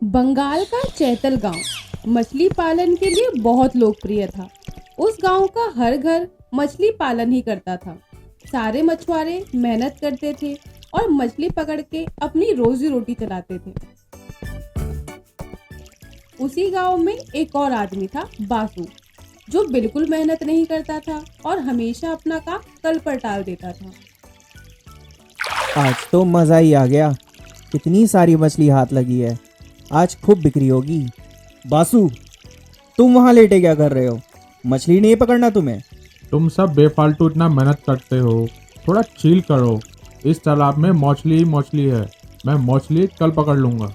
बंगाल का चैतल गांव मछली पालन के लिए बहुत लोकप्रिय था। उस गांव का हर घर मछली पालन ही करता था। सारे मछुआरे मेहनत करते थे और मछली पकड़ के अपनी रोजी रोटी चलाते थे। उसी गांव में एक और आदमी था, बासु, जो बिल्कुल मेहनत नहीं करता था और हमेशा अपना काम कल पर टाल देता था। आज तो मज़ा ही आ गया। कितनी सारी मछली हाथ लगी है। आज खूब बिक्री होगी। बासु, तुम वहाँ लेटे क्या कर रहे हो? मछली नहीं पकड़ना तुम्हें? तुम सब बेफालतू इतना मेहनत करते हो, थोड़ा चिल करो। इस तालाब में मछली ही मछली है। मैं मछली कल पकड़ लूँगा।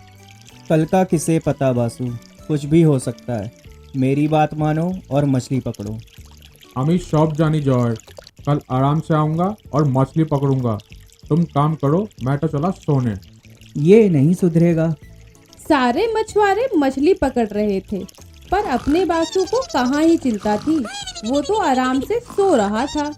कल का किसे पता बासु, कुछ भी हो सकता है। मेरी बात मानो और मछली पकड़ो। আমি সব জানি জয়, कल आराम से आऊँगा और मछली पकड़ूंगा। तुम काम करो, मैं तो चला सोने। ये नहीं सुधरेगा। सारे मछुआरे मछली पकड़ रहे थे, पर अपने बासु को कहाँ ही चिंता थी। वो तो आराम से सो रहा था।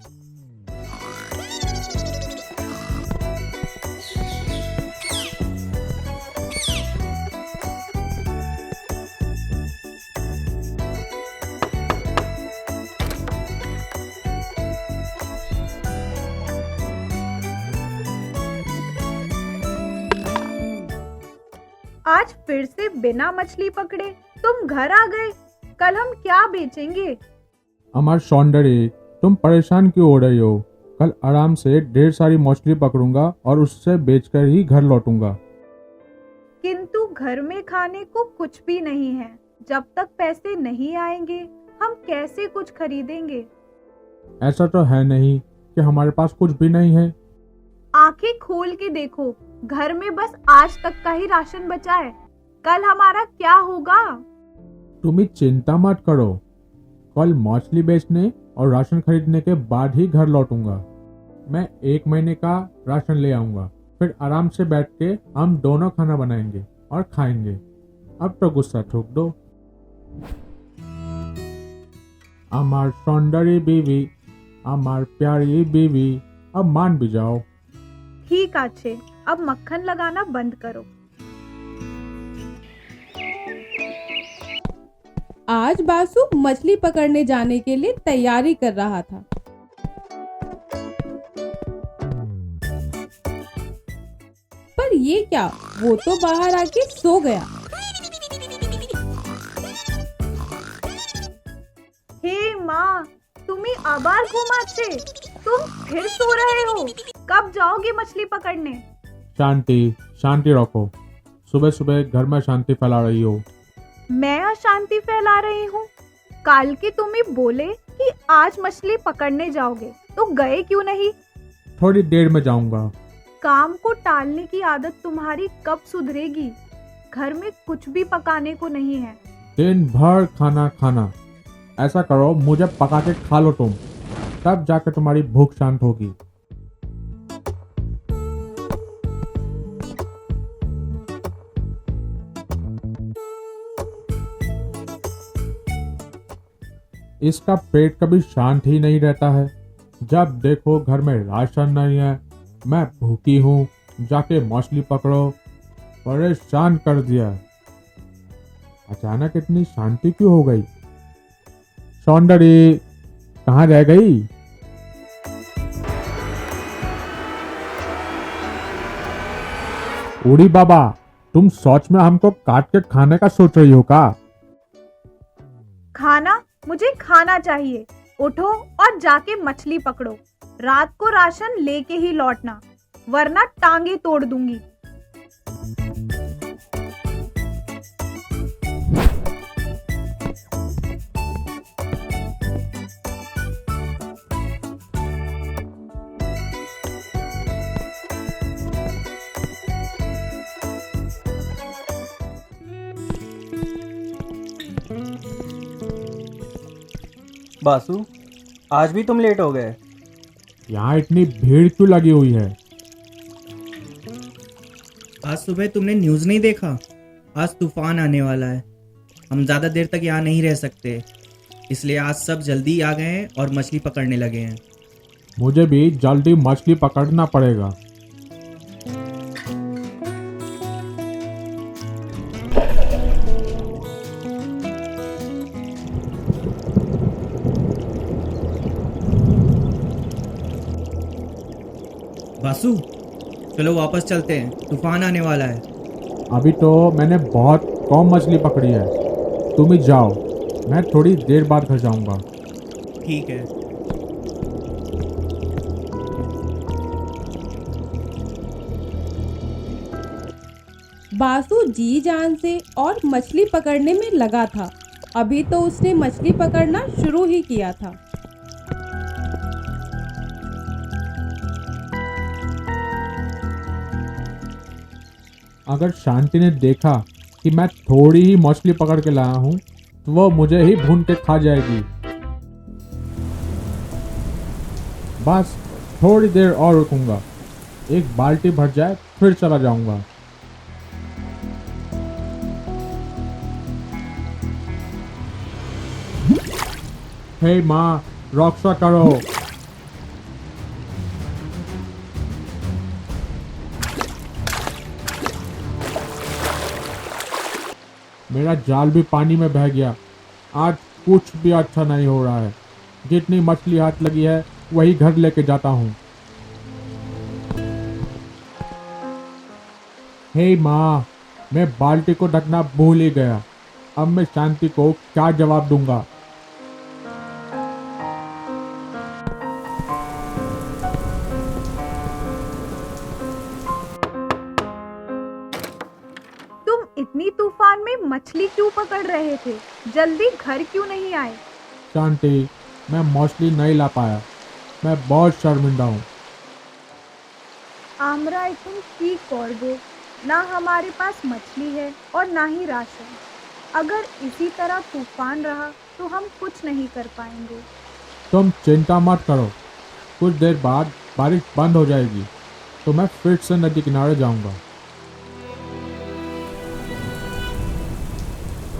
आज फिर से बिना मछली पकड़े तुम घर आ गए। कल हम क्या बेचेंगे? अमर सौंदर्य, तुम परेशान क्यों हो रही हो? कल आराम से ढेर सारी मछली पकड़ूंगा और उससे बेचकर ही घर लौटूंगा। किंतु घर में खाने को कुछ भी नहीं है। जब तक पैसे नहीं आएंगे हम कैसे कुछ खरीदेंगे? ऐसा तो है नहीं कि हमारे पास कुछ भी नहीं है। आंखें खोल के देखो, घर में बस आज तक का ही राशन बचा है। कल हमारा क्या होगा? तुम चिंता मत करो, कल मछली बेचने और राशन खरीदने के बाद ही घर लौटूंगा। मैं 1 महीने का राशन ले आऊंगा, फिर आराम से बैठ के हम दोनों खाना बनाएंगे और खाएंगे। अब तो गुस्सा थूक दो। अमर सौंदर्य बीवी, अमर प्यारी बीवी, अब मान भी जाओ। ठीक अच्छे, अब मक्खन लगाना बंद करो। आज बासु मछली पकड़ने जाने के लिए तैयारी कर रहा था। पर ये क्या, वो तो बाहर आके सो गया। हे माँ, तुम्ही आभार घुमाचे, तुम फिर सो रहे हो। कब जाओगे मछली पकड़ने? शांति शांति रखो। सुबह सुबह घर में शांति फैला रही हो। मैं अशांति फैला रही हूँ? काल के तुम्हें बोले कि आज मछली पकड़ने जाओगे, तो गए क्यों नहीं? थोड़ी देर में जाऊंगा। काम को टालने की आदत तुम्हारी कब सुधरेगी? घर में कुछ भी पकाने को नहीं है। दिन भर खाना खाना। ऐसा करो, मुझे पका के खा लो तुम, तब जाकर तुम्हारी भूख शांत होगी। इसका पेट कभी शांत ही नहीं रहता है। जब देखो घर में राशन नहीं है, मैं भूखी हूँ, जाके मछली पकड़ो। परेशान कर दिया। अचानक इतनी शांति क्यों हो गई? सौंदर्य कहाँ रह गई? उड़ी बाबा, तुम सच में हमको काट के खाने का सोच रही हो का? खाना? मुझे खाना चाहिए। उठो और जाके मछली पकड़ो। रात को राशन लेके ही लौटना, वरना टांगे तोड़ दूंगी। बासु, आज भी तुम लेट हो गए। यहाँ इतनी भीड़ क्यों लगी हुई है? आज सुबह तुमने न्यूज़ नहीं देखा? आज तूफान आने वाला है। हम ज़्यादा देर तक यहाँ नहीं रह सकते, इसलिए आज सब जल्दी आ गए हैं और मछली पकड़ने लगे हैं। मुझे भी जल्दी मछली पकड़ना पड़ेगा। बासु, चलो वापस चलते हैं, तूफान आने वाला है। अभी तो मैंने बहुत कम मछली पकड़ी है, तुम ही जाओ, मैं थोड़ी देर बाद घर जाऊंगा। ठीक है। बासु जी जान से और मछली पकड़ने में लगा था। अभी तो उसने मछली पकड़ना शुरू ही किया था। अगर शांति ने देखा कि मैं थोड़ी ही मछली पकड़ के लाया हूँ तो वो मुझे ही भून के खा जाएगी। बस थोड़ी देर और रुकूंगा, एक बाल्टी भर जाए फिर चला जाऊंगा। हे माँ, रक्षा करो। मेरा जाल भी पानी में बह गया। आज कुछ भी अच्छा नहीं हो रहा है। जितनी मछली हाथ लगी है वही घर लेके जाता हूँ। हे माँ, मैं बाल्टी को ढकना भूल ही गया। अब मैं शांति को क्या जवाब दूंगा। तुम इतनी तूफान में मछली क्यों पकड़ रहे थे? जल्दी घर क्यों नहीं आए? शांति, मैं मछली नहीं ला पाया। मैं बहुत शर्मिंदा हूँ। आमराय, तुम ठीक करबो। ना हमारे पास मछली है और ना ही राशन। अगर इसी तरह तूफान रहा तो हम कुछ नहीं कर पाएंगे। तुम चिंता मत करो, कुछ देर बाद बारिश बंद हो जाएगी तो मैं फिर से नदी किनारे जाऊंगा।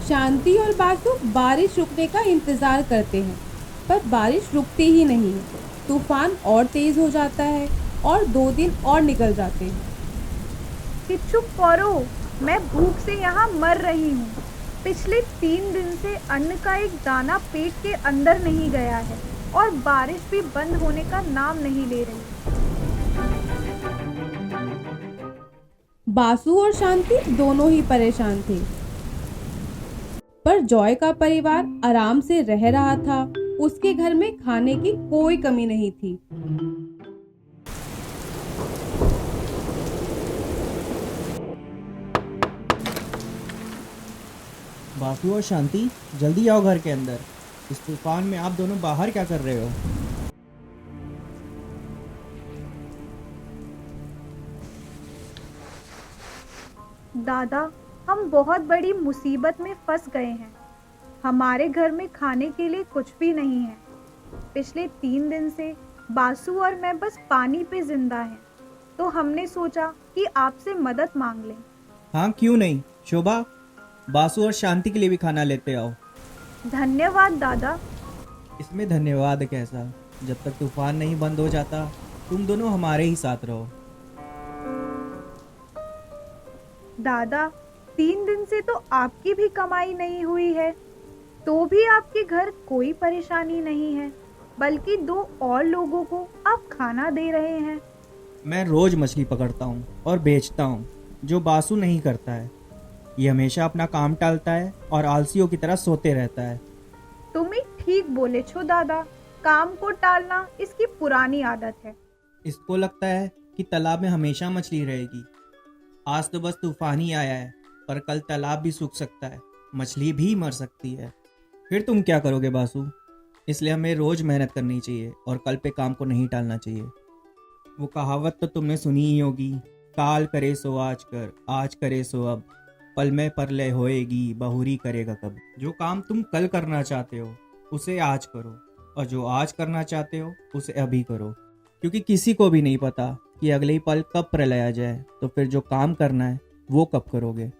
शांति और बासु बारिश रुकने का इंतजार करते हैं, पर बारिश रुकती ही नहीं है। तूफान और तेज हो जाता है और 2 दिन और निकल जाते हैं। चुप करो, मैं भूख से यहाँ मर रही हूँ। पिछले 3 दिन से अन्न का एक दाना पेट के अंदर नहीं गया है और बारिश भी बंद होने का नाम नहीं ले रही। बासु और शांति दोनों ही परेशान थे, पर जॉय का परिवार आराम से रह रहा था। उसके घर में खाने की कोई कमी नहीं थी। बासु और शांति, जल्दी आओ घर के अंदर। इस तूफान में आप दोनों बाहर क्या कर रहे हो? दादा, हम बहुत बड़ी मुसीबत में फंस गए हैं। हमारे घर में खाने के लिए कुछ भी नहीं है। पिछले 3 दिन से बासु और मैं बस पानी पे जिंदा हैं। तो हमने सोचा कि आपसे मदद मांग लें। हाँ, क्यों नहीं। शोभा, बासु और शांति के लिए भी खाना लेते आओ। धन्यवाद दादा। इसमें धन्यवाद कैसा? जब तक तूफान नहीं बंद हो जाता तुम दोनों हमारे ही साथ रहो। दादा, 3 दिन से तो आपकी भी कमाई नहीं हुई है, तो भी आपके घर कोई परेशानी नहीं है, बल्कि 2 और लोगों को आप खाना दे रहे हैं। मैं रोज मछली पकड़ता हूँ और बेचता हूँ, जो बासु नहीं करता है। ये हमेशा अपना काम टालता है और आलसियों की तरह सोते रहता है। तुम ही ठीक बोले छो दादा। काम को टालना इसकी पुरानी आदत है। इसको लगता है कि तालाब में हमेशा मछली रहेगी। आज तो बस तूफान ही आया है, पर कल तालाब भी सूख सकता है, मछली भी मर सकती है। फिर तुम क्या करोगे बासु? इसलिए हमें रोज मेहनत करनी चाहिए और कल पे काम को नहीं टालना चाहिए। वो कहावत तो तुमने सुनी ही होगी, काल करे सो आज करे सो अब, पल में परलय होएगी, बहुरी करेगा कब। जो काम तुम कल करना चाहते हो उसे आज करो, और जो आज करना चाहते हो उसे अभी करो, क्योंकि किसी को भी नहीं पता कि अगले ही पल कब प्रलय आ जाए। तो फिर जो काम करना है वो कब करोगे।